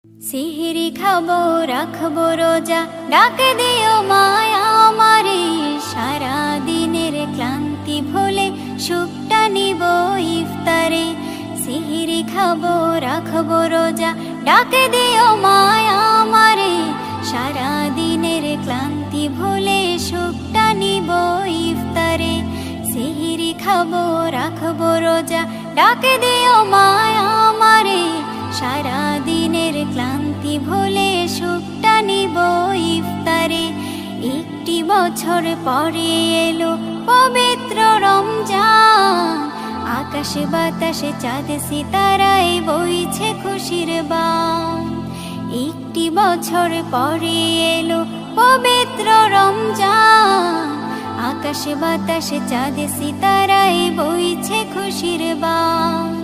সিহরি খাবো রাখবো রোজা, ডাক দিও মায়া আমারে। সারা দিনের ক্লান্তি ভুলে সুখটা নিব ইফতারে। সিহরি খাবো রাখবো রোজা, ডাক দিও মায়া আমারে। সারা দিনের ক্লান্তি ভুলে সুখটা নিব ইফতারে। সিহরি খাবো রাখবো রোজা, ডাক দিও মায়া আমারে। সারা দিনের ক্লান্তি ভুলে সুখটা নিব ইফতারে। একটি বছর পরে এলো পবিত্র রমজান, আকাশে বাতাসে চাঁদ সিতারায় বইছে খুশির বান। একটি বছর পরে এলো পবিত্র রমজান, আকাশে বাতাসে চাঁদ সিতারায় বইছে খুশির বান।